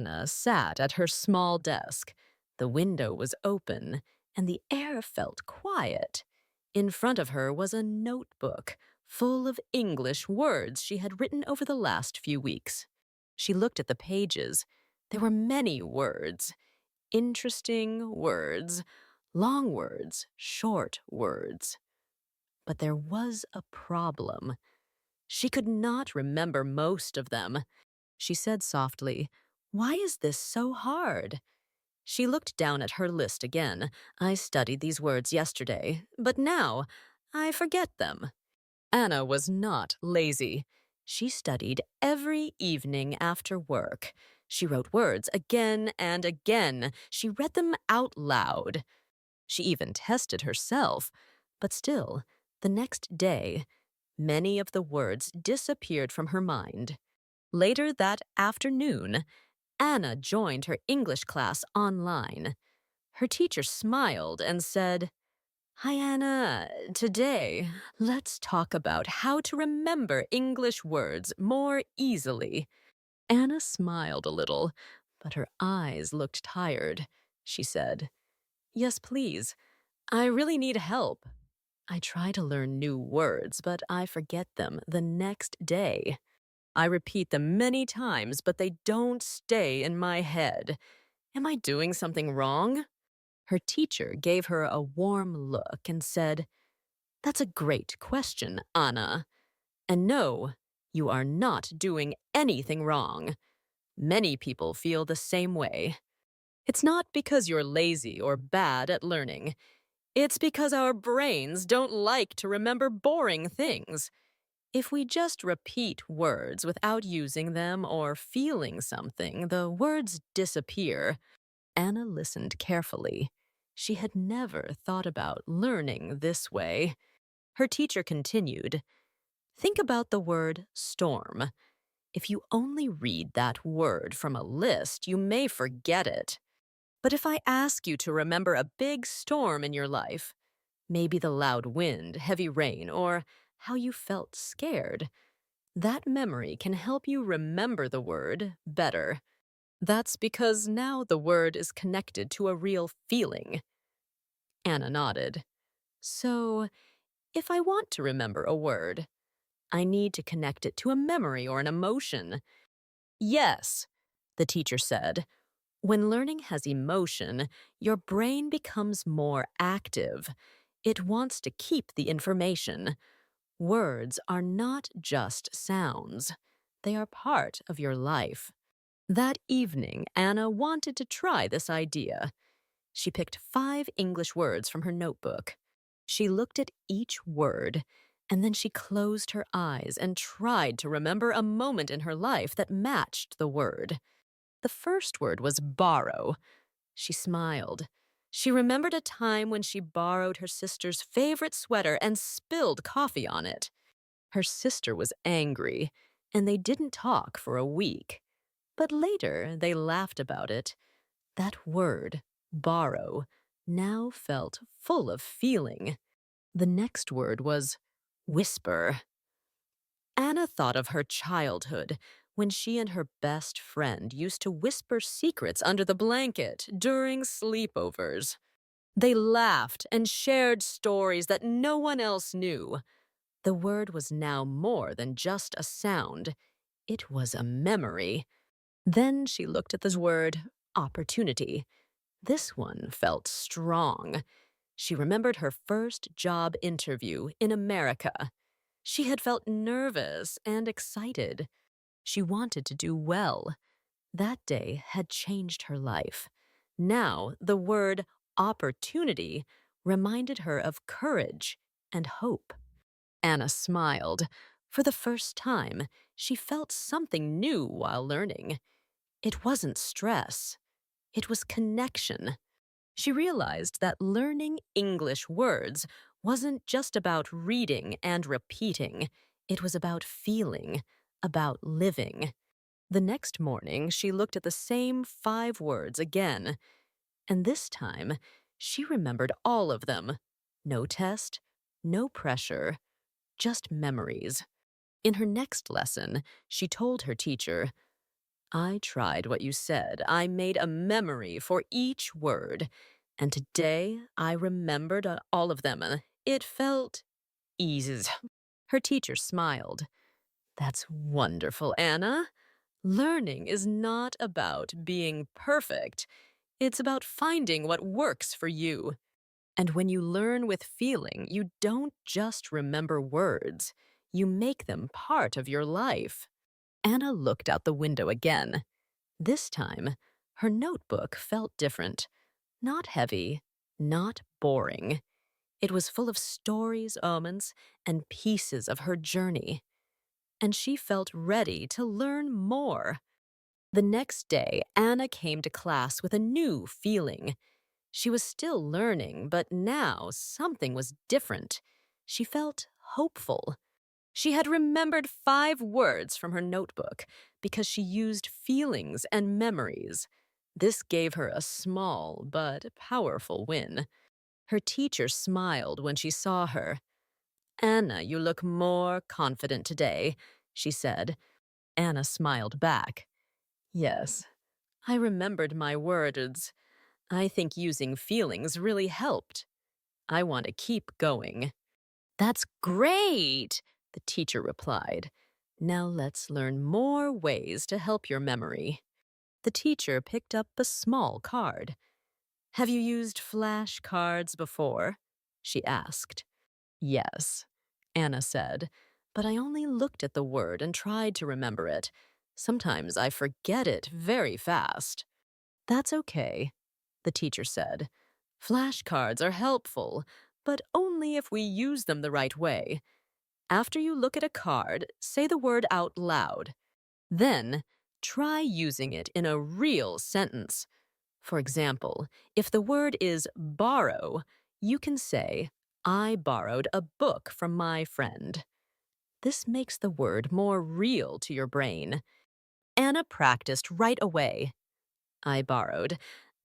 Anna sat at her small desk. The window was open, and the air felt quiet. In front of her was a notebook full of English words she had written over the last few weeks. She looked at the pages. There were many words. Interesting words, long words, short words. But there was a problem. She could not remember most of them. She said softly, "Why is this so hard?" She looked down at her list again. "I studied these words yesterday, but now I forget them." Anna was not lazy. She studied every evening after work. She wrote words again and again. She read them out loud. She even tested herself. But still, the next day, many of the words disappeared from her mind. Later that afternoon, Anna joined her English class online. Her teacher smiled and said, "Hi, Anna. Today, let's talk about how to remember English words more easily." Anna smiled a little, but her eyes looked tired. She said, "Yes, please. I really need help. I try to learn new words, but I forget them the next day. I repeat them many times, but they don't stay in my head. Am I doing something wrong?" Her teacher gave her a warm look and said, "That's a great question, Anna. And no, you are not doing anything wrong. Many people feel the same way. It's not because you're lazy or bad at learning. It's because our brains don't like to remember boring things. If we just repeat words without using them or feeling something, the words disappear." Anna listened carefully. She had never thought about learning this way. Her teacher continued, "Think about the word storm. If you only read that word from a list, you may forget it. But if I ask you to remember a big storm in your life, maybe the loud wind, heavy rain, or how you felt scared, that memory can help you remember the word better. That's because now the word is connected to a real feeling." Anna nodded. "So, if I want to remember a word, I need to connect it to a memory or an emotion." "Yes," the teacher said. "When learning has emotion, your brain becomes more active. It wants to keep the information. Words are not just sounds. They are part of your life." That evening, Anna wanted to try this idea. She picked 5 English words from her notebook. She looked at each word, and then she closed her eyes and tried to remember a moment in her life that matched the word. The first word was borrow. She smiled. She remembered a time when she borrowed her sister's favorite sweater and spilled coffee on it. Her sister was angry, and they didn't talk for a week. But later, they laughed about it. That word, borrow, now felt full of feeling. The next word was whisper. Anna thought of her childhood when she and her best friend used to whisper secrets under the blanket during sleepovers. They laughed and shared stories that no one else knew. The word was now more than just a sound. It was a memory. Then she looked at this word, opportunity. This one felt strong. She remembered her first job interview in America. She had felt nervous and excited. She wanted to do well. That day had changed her life. Now, the word opportunity reminded her of courage and hope. Anna smiled. For the first time, she felt something new while learning. It wasn't stress. It was connection. She realized that learning English words wasn't just about reading and repeating. It was about feeling, about living. The next morning, she looked at the same 5 words again. And this time, she remembered all of them. No test, no pressure, just memories. In her next lesson, she told her teacher, I tried what you said. I made a memory for each word. And today I remembered all of them. It felt easy. Her teacher smiled. That's wonderful, Anna. Learning is not about being perfect. It's about finding what works for you. And when you learn with feeling, you don't just remember words. You make them part of your life. Anna looked out the window again. This time, her notebook felt different. Not heavy, not boring. It was full of stories, moments, and pieces of her journey. And she felt ready to learn more. The next day, Anna came to class with a new feeling. She was still learning, but now something was different. She felt hopeful. She had remembered 5 words from her notebook because she used feelings and memories. This gave her a small but powerful win. Her teacher smiled when she saw her. Anna, you look more confident today, she said. Anna smiled back. Yes, I remembered my words. I think using feelings really helped. I want to keep going. That's great, the teacher replied. Now let's learn more ways to help your memory. The teacher picked up a small card. Have you used flashcards before? She asked. Yes, Anna said, but I only looked at the word and tried to remember it. Sometimes I forget it very fast. That's okay, the teacher said. Flashcards are helpful, but only if we use them the right way. After you look at a card, say the word out loud. Then, try using it in a real sentence. For example, if the word is borrow, you can say, I borrowed a book from my friend. This makes the word more real to your brain. Anna practiced right away. I borrowed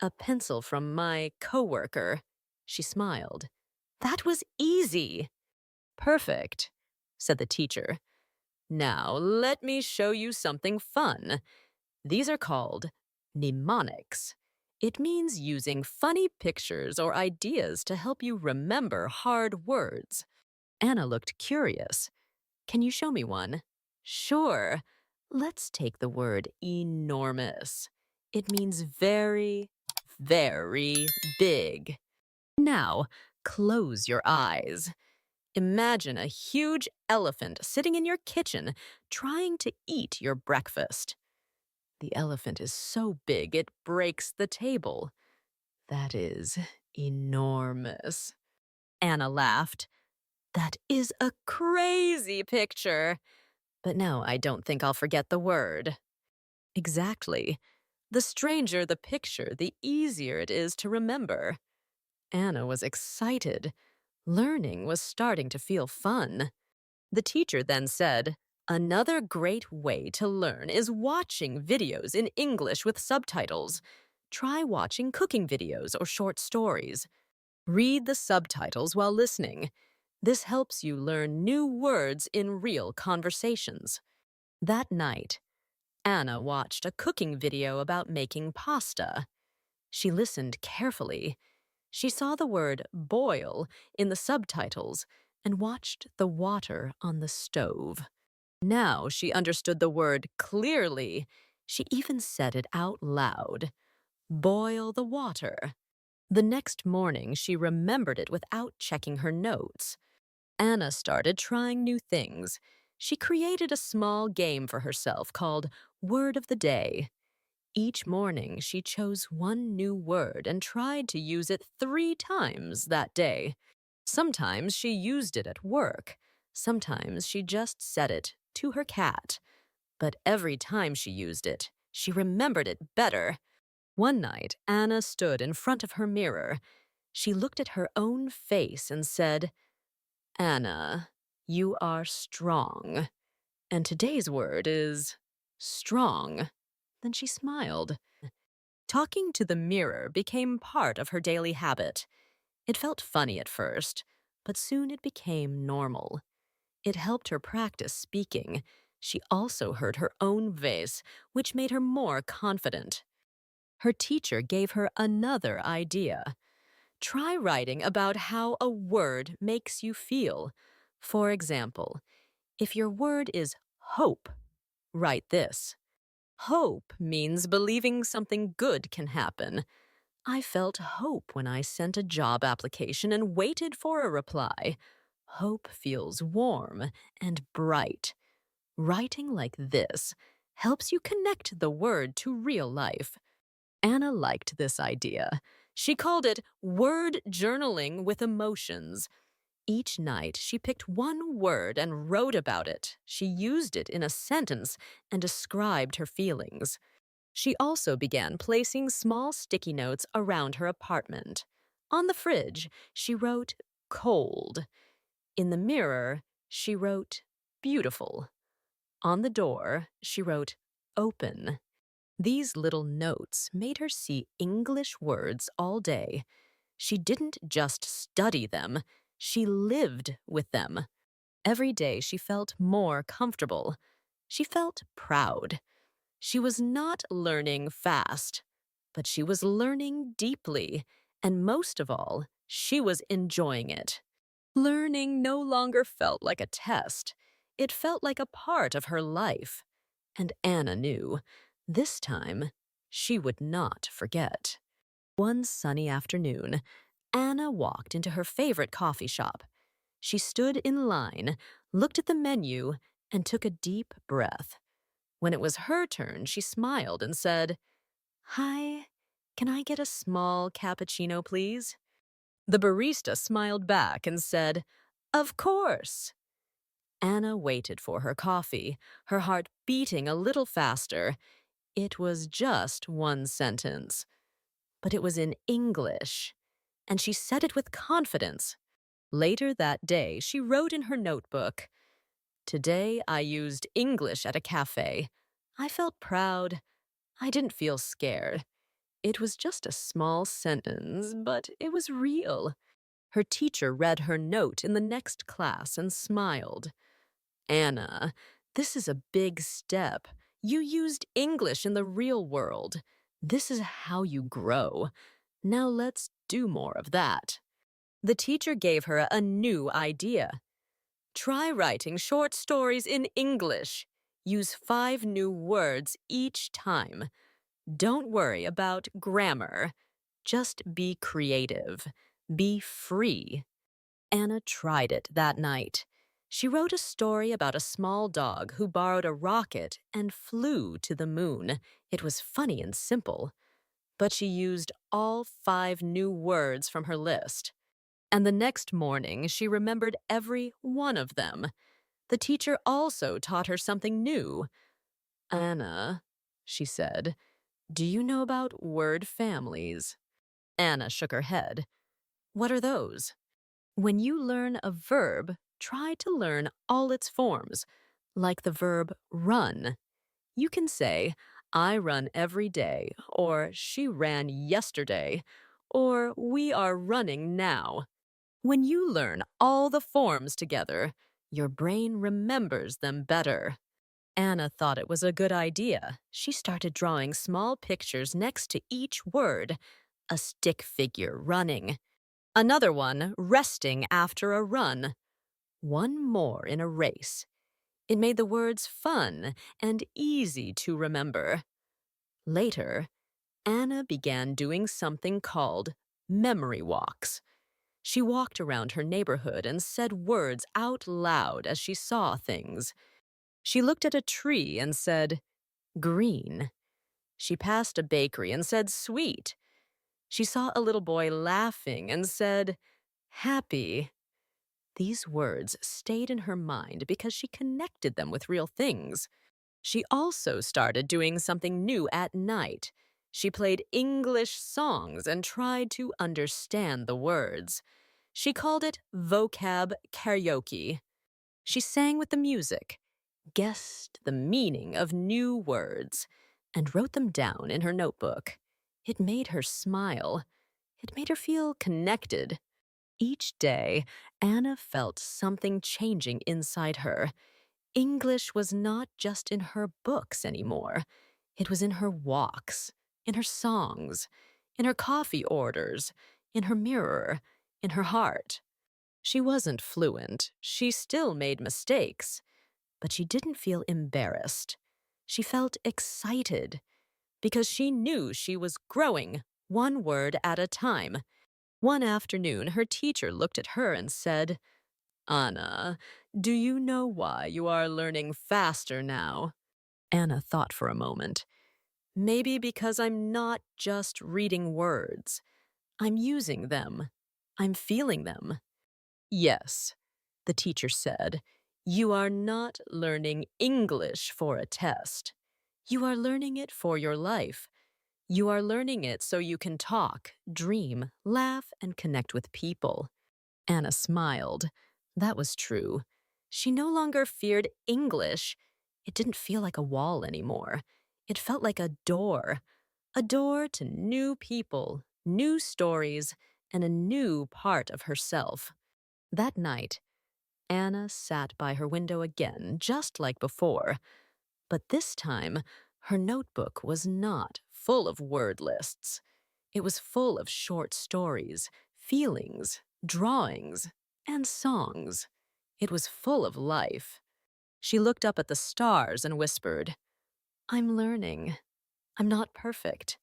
a pencil from my coworker. She smiled. That was easy. Perfect, said the teacher. Now, let me show you something fun. These are called mnemonics. It means using funny pictures or ideas to help you remember hard words. Anna looked curious. Can you show me one? Sure. Let's take the word enormous. It means very, very big. Now, close your eyes. Imagine a huge elephant sitting in your kitchen trying to eat your breakfast. The elephant is so big it breaks the table. That is enormous. Anna laughed. That is a crazy picture. But now I don't think I'll forget the word. Exactly. The stranger the picture, the easier it is to remember. Anna was excited. Learning was starting to feel fun. The teacher then said, another great way to learn is watching videos in English with subtitles. Try watching cooking videos or short stories. Read the subtitles while listening. This helps you learn new words in real conversations. That night, Anna watched a cooking video about making pasta. She listened carefully. She saw the word boil in the subtitles and watched the water on the stove. Now she understood the word clearly. She even said it out loud. Boil the water. The next morning, she remembered it without checking her notes. Anna started trying new things. She created a small game for herself called Word of the Day. Each morning, she chose one new word and tried to use it 3 times that day. Sometimes she used it at work. Sometimes she just said it to her cat. But every time she used it, she remembered it better. One night, Anna stood in front of her mirror. She looked at her own face and said, Anna, you are strong. And today's word is strong. Then she smiled. Talking to the mirror became part of her daily habit. It felt funny at first, but soon it became normal. It helped her practice speaking. She also heard her own voice, which made her more confident. Her teacher gave her another idea. Try writing about how a word makes you feel. For example, if your word is hope, write this. Hope means believing something good can happen. I felt hope when I sent a job application and waited for a reply. Hope feels warm and bright. Writing like this helps you connect the word to real life. Anna liked this idea. She called it word journaling with emotions. Each night, she picked one word and wrote about it. She used it in a sentence and described her feelings. She also began placing small sticky notes around her apartment. On the fridge, she wrote cold. In the mirror, she wrote beautiful. On the door, she wrote open. These little notes made her see English words all day. She didn't just study them, she lived with them. Every day she felt more comfortable. She felt proud. She was not learning fast, but she was learning deeply, and most of all, she was enjoying it. Learning no longer felt like a test. It felt like a part of her life. And Anna knew, this time, she would not forget. One sunny afternoon, Anna walked into her favorite coffee shop. She stood in line, looked at the menu, and took a deep breath. When it was her turn, she smiled and said, "Hi, can I get a small cappuccino, please?" The barista smiled back and said, "Of course." Anna waited for her coffee, her heart beating a little faster. It was just one sentence, but it was in English, and she said it with confidence. Later that day, she wrote in her notebook, "Today I used English at a cafe. I felt proud. I didn't feel scared. It was just a small sentence, but it was real." Her teacher read her note in the next class and smiled. "Anna, this is a big step. You used English in the real world. This is how you grow. Now let's do more of that." The teacher gave her a new idea. Try writing short stories in English. Use 5 new words each time. Don't worry about grammar. Just be creative. Be free. Anna tried it that night. She wrote a story about a small dog who borrowed a rocket and flew to the moon. It was funny and simple, but she used all 5 new words from her list. And the next morning, she remembered every one of them. The teacher also taught her something new. "Anna," she said, "do you know about word families?" Anna shook her head. "What are those?" When you learn a verb, try to learn all its forms, like the verb run. You can say, "I run every day," or "she ran yesterday," or "we are running now." When you learn all the forms together, your brain remembers them better. Anna thought it was a good idea. She started drawing small pictures next to each word. A stick figure running. Another one resting after a run. One more in a race. It made the words fun and easy to remember. Later, Anna began doing something called memory walks. She walked around her neighborhood and said words out loud as she saw things. She looked at a tree and said, "green." She passed a bakery and said, "sweet." She saw a little boy laughing and said, "happy." These words stayed in her mind because she connected them with real things. She also started doing something new at night. She played English songs and tried to understand the words. She called it vocab karaoke. She sang with the music, guessed the meaning of new words, and wrote them down in her notebook. It made her smile. It made her feel connected. Each day, Anna felt something changing inside her. English was not just in her books anymore. It was in her walks, in her songs, in her coffee orders, in her mirror, in her heart. She wasn't fluent. She still made mistakes. But she didn't feel embarrassed. She felt excited because she knew she was growing one word at a time. One afternoon, her teacher looked at her and said, Anna, do you know why you are learning faster now? Anna thought for a moment. Maybe because I'm not just reading words. I'm using them. I'm feeling them. Yes, the teacher said, you are not learning English for a test. You are learning it for your life. You are learning it so you can talk, dream, laugh, and connect with people. Anna smiled. That was true. She no longer feared English. It didn't feel like a wall anymore. It felt like a door to new people, new stories, and a new part of herself. That night, Anna sat by her window again, just like before. But this time, her notebook was not full of word lists. It was full of short stories, feelings, drawings, and songs. It was full of life. She looked up at the stars and whispered, I'm learning. I'm not perfect,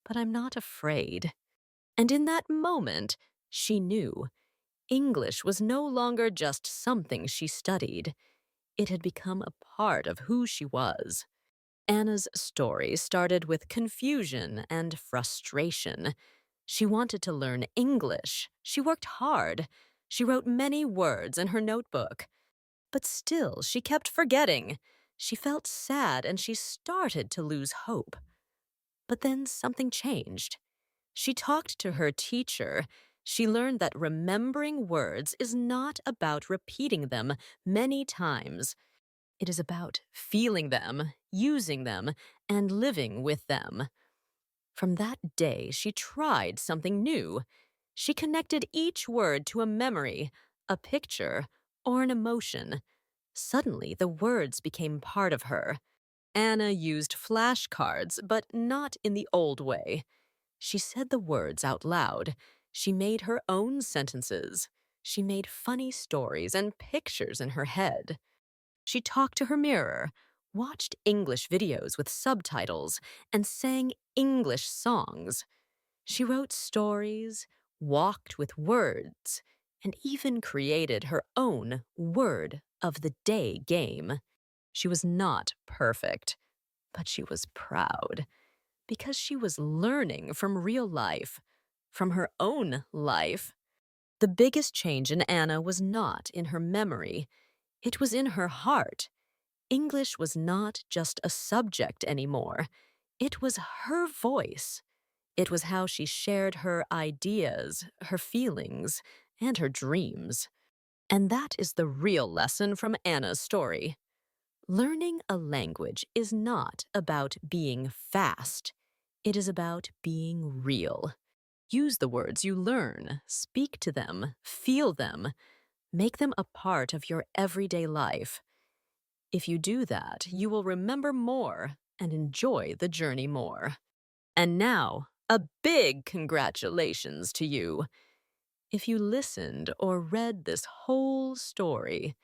but I'm not afraid. And in that moment, she knew English was no longer just something she studied. It had become a part of who she was. Anna's story started with confusion and frustration. She wanted to learn English. She worked hard. She wrote many words in her notebook. But still, she kept forgetting. She felt sad and she started to lose hope. But then something changed. She talked to her teacher. She learned that remembering words is not about repeating them many times. It is about feeling them, using them, and living with them. From that day, she tried something new. She connected each word to a memory, a picture, or an emotion. Suddenly, the words became part of her. Anna used flashcards, but not in the old way. She said the words out loud. She made her own sentences. She made funny stories and pictures in her head. She talked to her mirror, watched English videos with subtitles, and sang English songs. She wrote stories, walked with words, and even created her own word of the day game. She was not perfect, but she was proud because she was learning from real life, from her own life. The biggest change in Anna was not in her memory, it was in her heart. English was not just a subject anymore. It was her voice. It was how she shared her ideas, her feelings, and her dreams. And that is the real lesson from Anna's story. Learning a language is not about being fast. It is about being real. Use the words you learn, speak to them, feel them, make them a part of your everyday life. If you do that, you will remember more and enjoy the journey more. And now, a big congratulations to you. If you listened or read this whole story,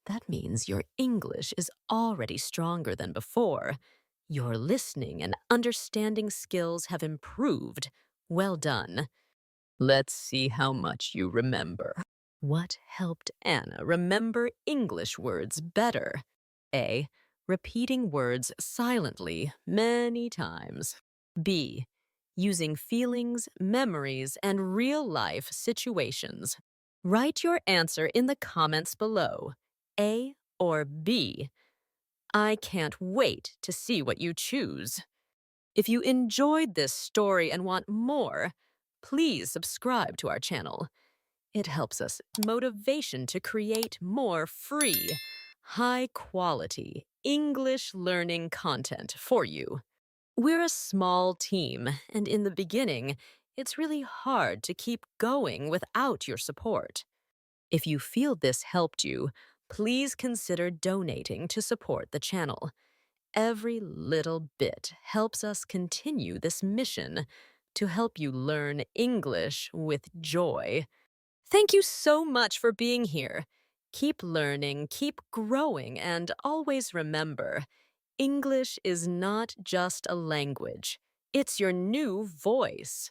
that means your English is already stronger than before. Your listening and understanding skills have improved. Well done. Let's see how much you remember. What helped Anna remember English words better? A. Repeating words silently many times. B. Using feelings, memories, and real-life situations. Write your answer in the comments below. A or B. I can't wait to see what you choose. If you enjoyed this story and want more, please subscribe to our channel. It helps us motivation to create more free, high-quality English learning content for you. We're a small team, and in the beginning, it's really hard to keep going without your support. If you feel this helped you, please consider donating to support the channel. Every little bit helps us continue this mission to help you learn English with joy. Thank you so much for being here. Keep learning, keep growing, and always remember, English is not just a language, it's your new voice.